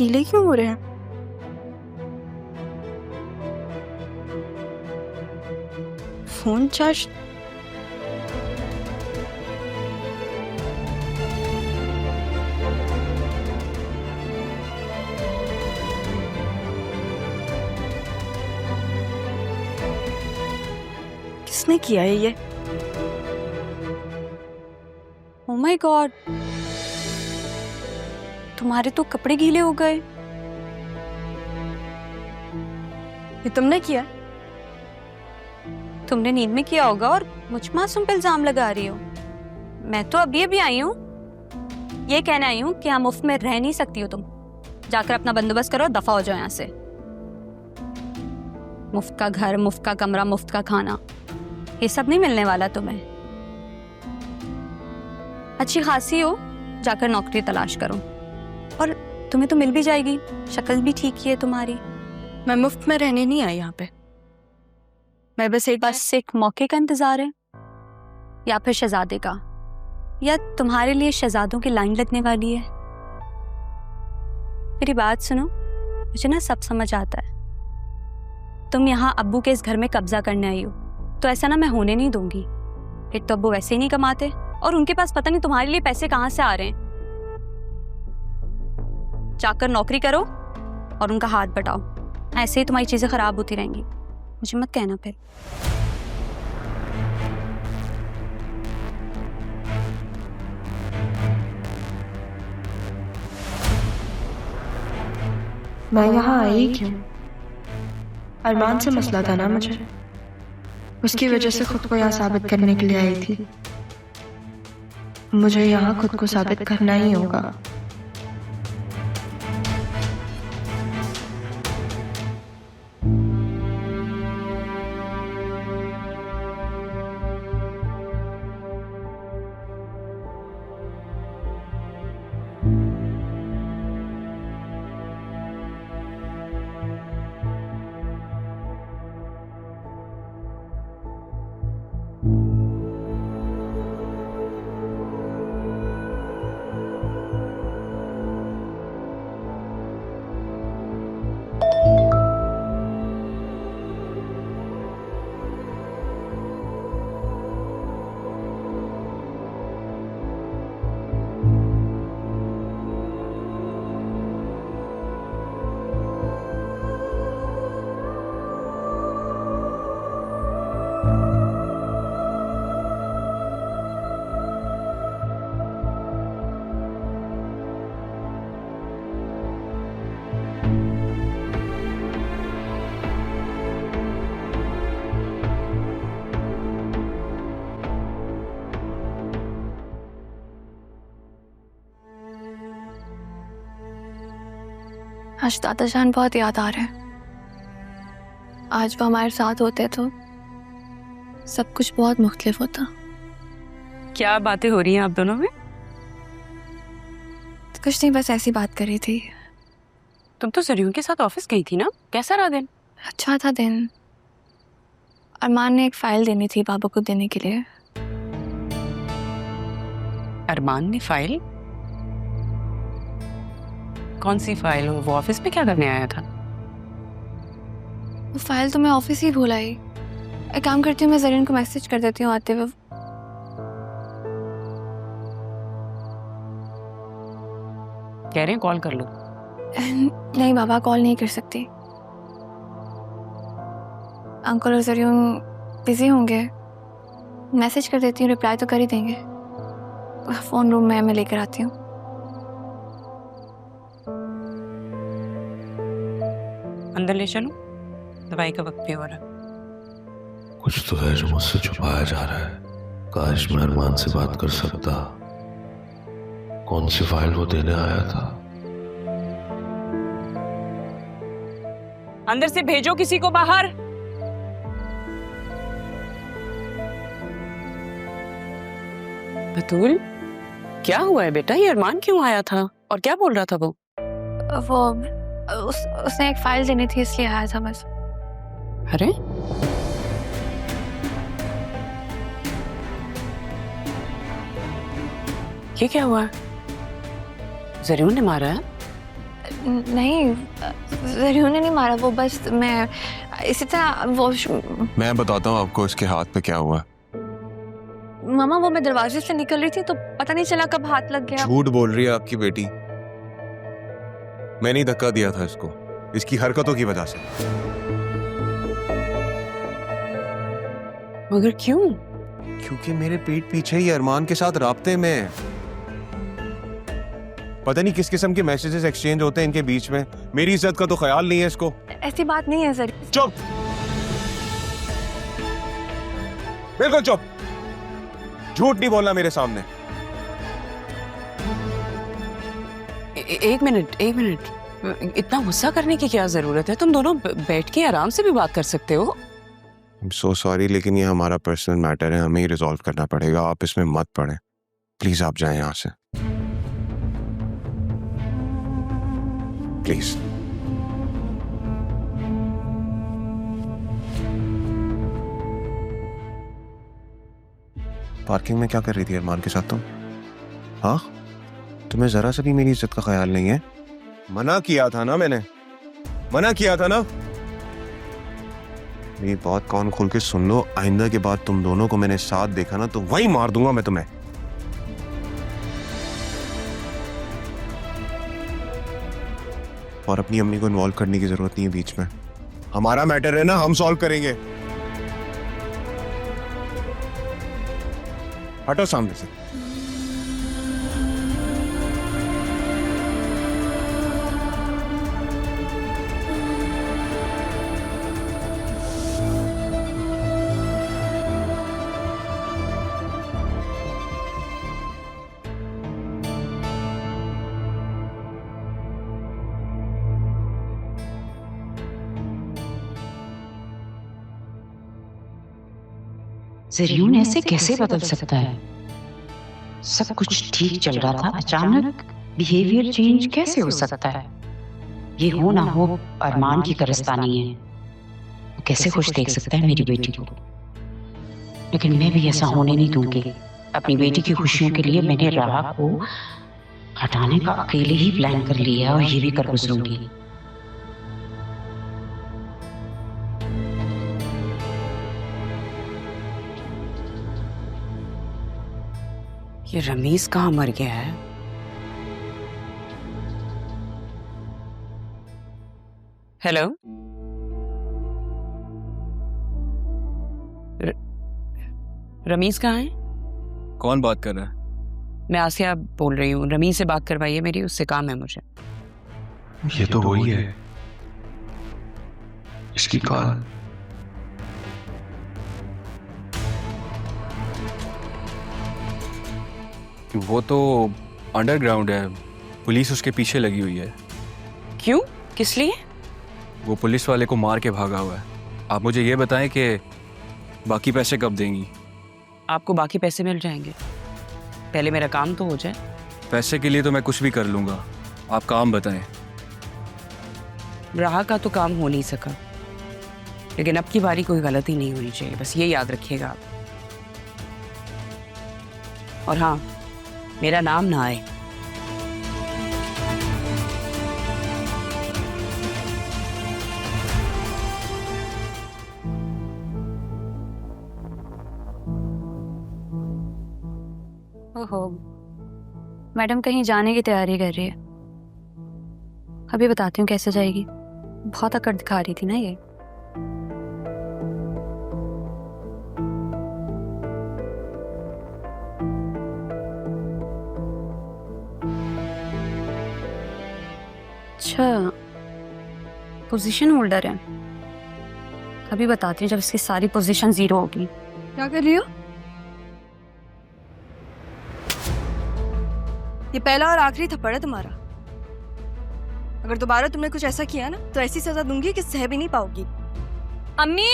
गीले क्यों हो रहे हैं? Phone charge. किसने किया है ये? ओह माय गॉड, तुम्हारे तो कपड़े गीले हो गए। ये तुमने किया? तुमने नींद में किया होगा और मुझ मासूम पे इल्जाम लगा रही हो। मैं तो अभी अभी आई हूँ, ये कहने आई हूँ कि यहाँ मुफ्त में रह नहीं सकती हो तुम। जाकर अपना बंदोबस्त करो, दफा हो जाओ यहाँ से। मुफ्त का घर, मुफ्त का कमरा, मुफ्त का खाना, ये सब नहीं मिलने वाला तुम्हें। अच्छी खासी हो, जाकर नौकरी तलाश करो, और तुम्हें तो मिल भी जाएगी, शक्ल भी ठीक ही है तुम्हारी। मैं मुफ्त में रहने नहीं आई यहाँ पे। मैं बस एक मौके का इंतजार है, या फिर शहजादे का, या तुम्हारे लिए शहजादों की लाइन लगने वाली है। मेरी बात सुनो, मुझे ना सब समझ आता है। तुम यहाँ अब्बू के इस घर में कब्जा करने आई हो, तो ऐसा ना मैं होने नहीं दूंगी। एक तो अब्बू वैसे ही नहीं कमाते, और उनके पास पता नहीं तुम्हारे लिए पैसे कहाँ से आ रहे हैं। जाकर नौकरी करो और उनका हाथ बटाओ, ऐसे ही तुम्हारी चीजें खराब होती रहेंगी। मुझे मत कहना फिर। मैं यहाँ आई क्यों? अरमान से मसला था ना मुझे, उसकी वजह से खुद को यहाँ साबित करने के लिए आई थी। मुझे यहाँ खुद को साबित करना ही होगा। आज दादा जान बहुत याद आ रहे हैं। आज वो हमारे साथ होते तो सब कुछ बहुत मुख्तलिफ होता। क्या बातें हो रही हैं आप दोनों में? कुछ नहीं, बस ऐसी बात कर रही थी। तुम तो सरयू के साथ ऑफिस गई थी ना, कैसा रहा दिन? अच्छा था दिन। अरमान ने एक फाइल देनी थी बाबू को देने के लिए। अरमान ने फाइल? कौन सी फाइल? वो ऑफिस में क्या करने आया था? वो फाइल तो मैं ऑफिस ही भूल आई। एक काम करती हूँ, मैं जरीन को मैसेज कर देती हूँ आते हुए। कह रहे हैं कॉल कर लो। नहीं बाबा, कॉल नहीं कर सकती। अंकल और जरीन बिजी होंगे। मैसेज कर देती हूँ, रिप्लाई तो कर ही देंगे। फोन रूम में मैं लेकर आती हूँ। अंदर ले चलो, दवाई का वक्त भी हो रहा। कुछ तो है जो मुझसे छुपाया जा रहा है। काश मैं अरमान से बात कर सकता। कौन सी फाइल वो देने आया था? अंदर से भेजो किसी को बाहर। बतूल, क्या हुआ है बेटा? ये अरमान क्यों आया था और क्या बोल रहा था वो? उसने एक फाइल देनी थी इसलिए आया था बस। अरे ये क्या हुआ? जरीन ने मारा है? नहीं, जरियो ने नहीं मारा, वो बस मैं इसी तरह वो मैं बताता हूँ आपको इसके हाथ पे क्या हुआ। मामा वो मैं दरवाजे से निकल रही थी तो पता नहीं चला कब हाथ लग गया। झूठ बोल रही है आपकी बेटी। मैंने ही धक्का दिया था इसको, इसकी हरकतों की वजह से। मगर क्यों? क्योंकि मेरे पीठ पीछे ही अरमान के साथ राब्ते में है। पता नहीं किस किस्म के मैसेजेस एक्सचेंज होते हैं इनके बीच में। मेरी इज्जत का तो ख्याल नहीं है इसको। ऐसी बात नहीं है जरियो। चुप, बिल्कुल चुप, झूठ नहीं बोलना मेरे सामने। एक मिनट, इतना गुस्सा करने की क्या जरूरत है? तुम दोनों बैठ के आराम से भी बात कर सकते हो। I'm so sorry, लेकिन ये हमारा पर्सनल मैटर है, हमें ही रिजॉल्व करना पड़ेगा। आप इसमें मत पड़े प्लीज, आप जाएं यहाँ से प्लीज। पार्किंग में क्या कर रही थी अरमान के साथ तुम? हाँ, तुम्हें जरा सा भी मेरी इज्जत का ख्याल नहीं है? मना किया था ना मैंने, मना किया था ना। मेरी बात कान खोल के सुन लो, आइंदा के बाद तुम दोनों को मैंने साथ देखा ना तो वही मार दूंगा मैं तुम्हें। और अपनी अम्मी को इन्वॉल्व करने की जरूरत नहीं है बीच में। हमारा मैटर है ना, हम सॉल्व करेंगे। हटो सामने से। ज़रियून ऐसे कैसे बदल सकता है? सब कुछ ठीक चल रहा था, अचानक बिहेवियर चेंज कैसे हो सकता है? ये हो ना हो अरमान की कारस्तानी है। वो कैसे खुश देख सकता है मेरी बेटी को? लेकिन मैं भी ऐसा होने नहीं दूंगी। अपनी बेटी की खुशियों के लिए मैंने राह को हटाने का अकेले ही प्लान कर लिया और ये भी कर गुजरूंगी। ये रमीज कहाँ मर गया है? हेलो, रमीज कहाँ है? कौन बात कर रहा है? मैं आसिया बोल रही हूँ। रमीज से बात करवाइए मेरी, उससे काम है मुझे। ये तो वही है, इसकी कॉल। वो तो अंडरग्राउंड है, पुलिस उसके पीछे लगी हुई है। क्यों? किस लिए? वो पुलिस वाले को मार के भागा हुआ है। आप मुझे ये बताएं कि बाकी पैसे कब देंगी? आपको बाकी पैसे मिल जाएंगे, पहले मेरा काम तो हो जाए। पैसे के लिए तो मैं कुछ भी कर लूँगा, आप काम बताएं। राह का तो काम हो नहीं सका, लेकिन अब की बारी कोई गलती नहीं होनी चाहिए, बस ये याद रखिएगा आप। और हाँ, मेरा नाम ना आए। ओहो, मैडम कहीं जाने की तैयारी कर रही है। अभी बताती हूँ कैसे जाएगी। बहुत अकड़ दिखा रही थी ना ये। अच्छा, पोजीशन होल्डर है। अभी बताती हूँ जब इसकी सारी पोजीशन 0 होगी। क्या कर रही हो? ये पहला और आखिरी थप्पड़ है तुम्हारा। अगर दोबारा तुमने कुछ ऐसा किया ना तो ऐसी सजा दूंगी कि सह भी नहीं पाओगी। अम्मी,